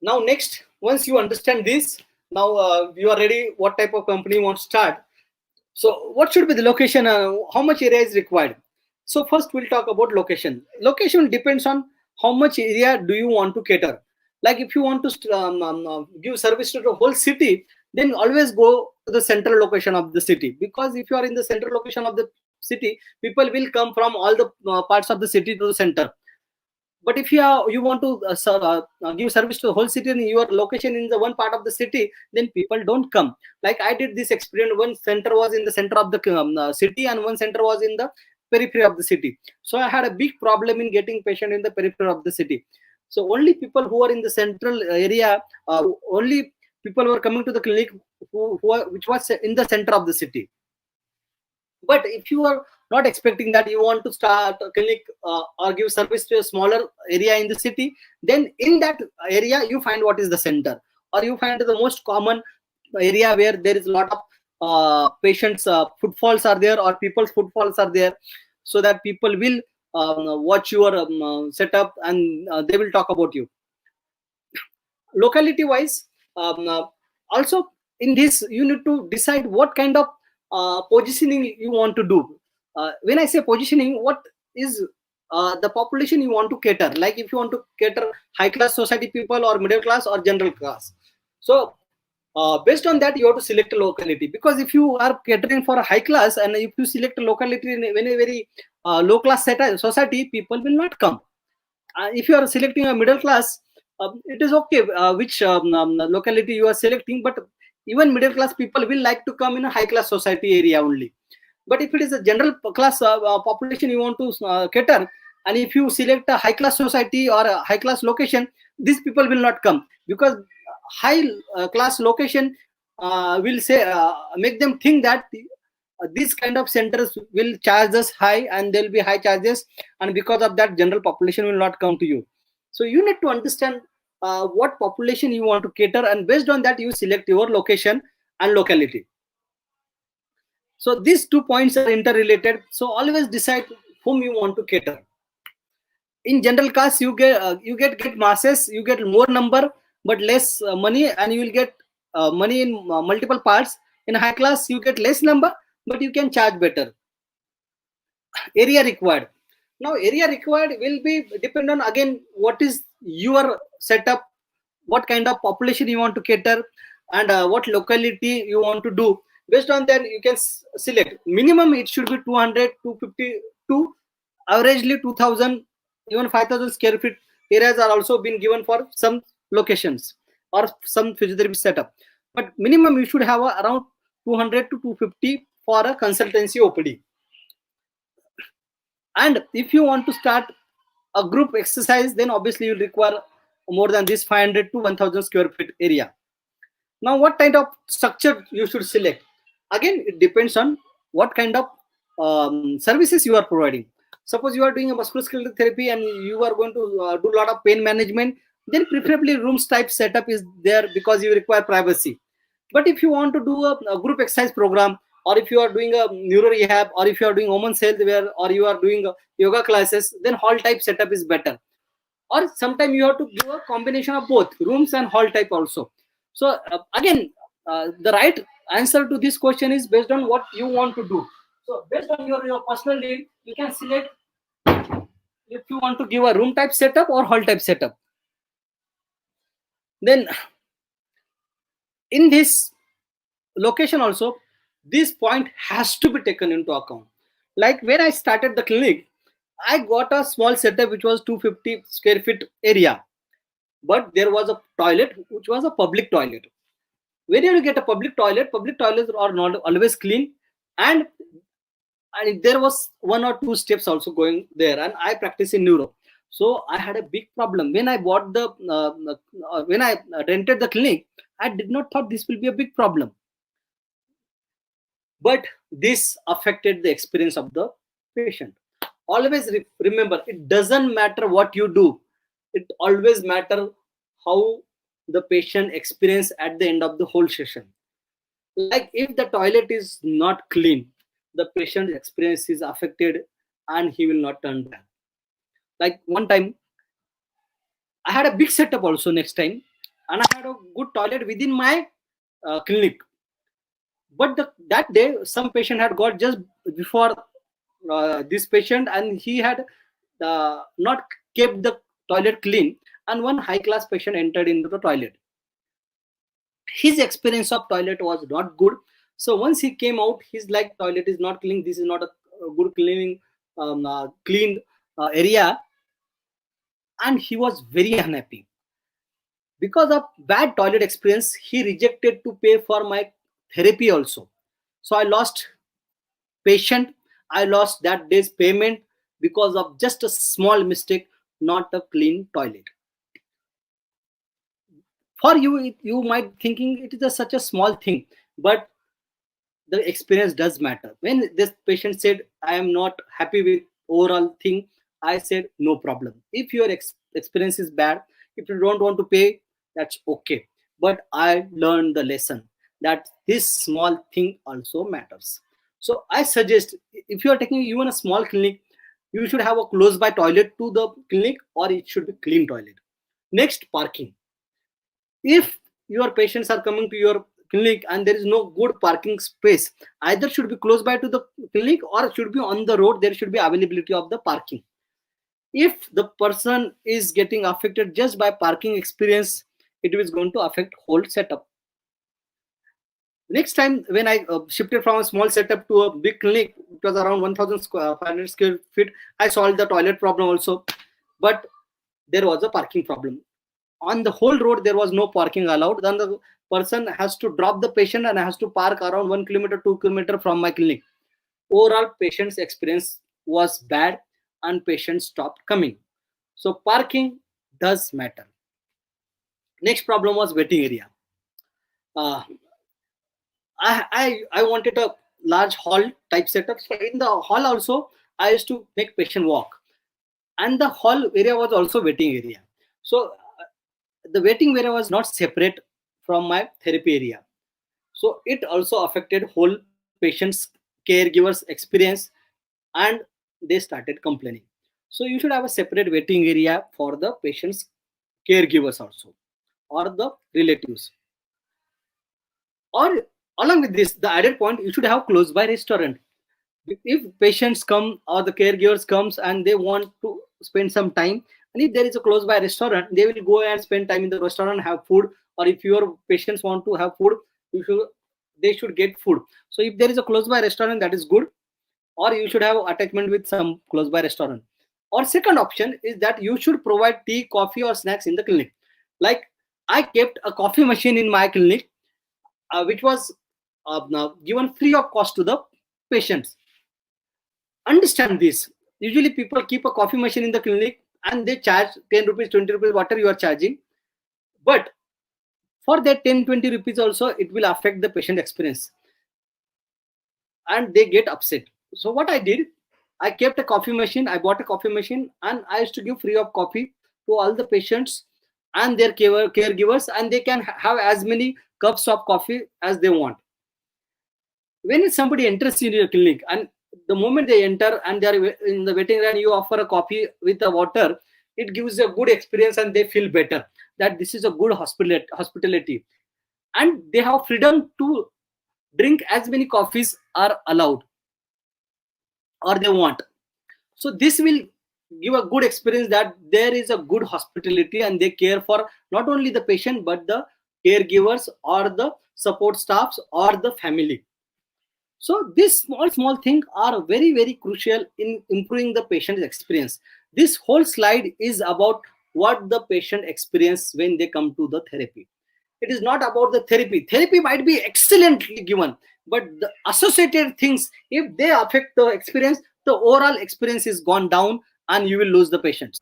Now next, once you understand this, now you are ready what type of company you want to start. So what should be the location? How much area is required? So first we'll talk about location. Location depends on how much area do you want to cater. Like if you want to give service to the whole city, then always go to the central location of the city, because if you are in the central location of the city, people will come from all the parts of the city to the center. But if you want to give service to the whole city and your location in the one part of the city, then people don't come. Like I did this experience. One center was in the center of the city, and one center was in the periphery of the city. So I had a big problem in getting patient in the periphery of the city. So only people who are in the central area, only people were coming to the clinic which was in the center of the city. But if you are not expecting that, you want to start a clinic or give service to a smaller area in the city, then in that area you find what is the center, or you find the most common area where there is a lot of patients footfalls are there, or people's footfalls are there, so that people will watch your setup, and they will talk about you. Locality wise, also in this you need to decide what kind of positioning you want to do. When I say positioning, what is the population you want to cater? Like if you want to cater high class society people, or middle class, or general class. So based on that you have to select a locality, because if you are catering for a high class and if you select a locality in a very low class society, people will not come. If you are selecting a middle class, it is okay which locality you are selecting, but even middle class people will like to come in a high class society area only. But if it is a general class population you want to cater, and if you select a high class society or a high class location, these people will not come, because high class location will say make them think that these kind of centers will charge us high, and there will be high charges, and because of that general population will not come to you. So you need to understand what population you want to cater, and based on that you select your location and locality. So these 2 points are interrelated, so always decide whom you want to cater. In general class you get masses, you get more number but less money, and you will get money in multiple parts. In high class you get less number, but you can charge better. Area required. Now area required will be depend on, again, what is your setup, what kind of population you want to cater, and what locality you want to do. Based on that you can select. Minimum it should be 200, 250 to averagely 2000, even 5000 square feet areas are also been given for some locations or some physiotherapy setup. But minimum you should have around 200 to 250 for a consultancy OPD. And if you want to start a group exercise, then obviously you'll require more than this 500 to 1000 square feet area. Now what kind of structure you should select? Again, it depends on what kind of services you are providing. Suppose you are doing a musculoskeletal therapy and you are going to do a lot of pain management, then preferably rooms type setup is there, because you require privacy. But if you want to do a group exercise program, or if you are doing a neuro rehab, or if you are doing women's health wear, or you are doing yoga classes, then hall type setup is better. Or sometimes you have to give a combination of both rooms and hall type also. So again, the right answer to this question is based on what you want to do. So based on your personal need, you can select if you want to give a room type setup or hall type setup. Then in this location also, this point has to be taken into account. Like when I started the clinic, I got a small setup which was 250 square feet area, but there was a toilet which was a public toilet. When you get a public toilets are not always clean, and there was one or two steps also going there, and I practice in neuro. So I had a big problem when I bought the when I rented the clinic. I did not thought this will be a big problem, but this affected the experience of the patient. Always remember, it doesn't matter what you do, it always matter how the patient experience at the end of the whole session. Like if the toilet is not clean, the patient experience is affected and he will not turn back. Like one time I had a big setup also. Next time and I had a good toilet within my clinic. But that day some patient had got just before this patient, and he had not kept the toilet clean, and one high class patient entered into the toilet. His experience of toilet was not good. So once he came out, he's like, toilet is not clean, this is not a good cleaning clean area, and he was very unhappy. Because of bad toilet experience, he rejected to pay for my therapy also. So I lost patient, I lost that day's payment because of just a small mistake, not a clean toilet. For you, you might thinking it is such a small thing, but the experience does matter. When this patient said, I am not happy with overall thing, I said, no problem. If your experience is bad, if you don't want to pay, that's okay. But I learned the lesson that this small thing also matters. So I suggest, if you are taking even a small clinic, you should have a close by toilet to the clinic, or it should be clean toilet. Next, parking. If your patients are coming to your clinic and there is no good parking space, either should be close by to the clinic or should be on the road, there should be availability of the parking. If the person is getting affected just by parking experience, it is going to affect whole setup. Next time when I shifted from a small setup to a big clinic, it was around 1500 square feet, I solved the toilet problem also, but there was a parking problem. On the whole road there was no parking allowed. Then the person has to drop the patient and has to park around 1 kilometer 2 kilometer from my clinic. Overall patient's experience was bad and patients stopped coming. So parking does matter. Next problem was waiting area. uh, I wanted a large hall type setup. So in the hall also I used to make patient walk, and the hall area was also waiting area. So the waiting area was not separate from my therapy area. So it also affected whole patient's caregivers experience, and they started complaining. So you should have a separate waiting area for the patient's caregivers also, or the relatives. Or along with this, the added point, you should have close by restaurant. If patients come or the caregivers comes and they want to spend some time, and if there is a close by restaurant, they will go and spend time in the restaurant, have food. Or if your patients want to have food, you should they should get food. So if there is a close by restaurant, that is good. Or you should have attachment with some close by restaurant. Or second option is that you should provide tea, coffee, or snacks in the clinic. Like, I kept a coffee machine in my clinic, which was now given free of cost to the patients. Understand this. Usually people keep a coffee machine in the clinic and they charge 10 rupees, 20 rupees, whatever you are charging. But for that 10, 20 rupees also, it will affect the patient experience and they get upset. So what I did, I kept a coffee machine, I bought a coffee machine, and I used to give free of coffee to all the patients and their caregivers, and they can have as many cups of coffee as they want. When somebody enters in your clinic, and the moment they enter and they are in the waiting line, you offer a coffee with the water, it gives a good experience and they feel better that this is a good hospitality, and they have freedom to drink as many coffees are allowed or they want. So this will give a good experience that there is a good hospitality and they care for not only the patient but the caregivers or the support staffs or the family. So these small things are very crucial in improving the patient's experience. This whole slide is about what the patient experience when they come to the therapy. It is not about the therapy. Therapy might be excellently given, but the associated things, if they affect the experience, the overall experience is gone down and you will lose the patients.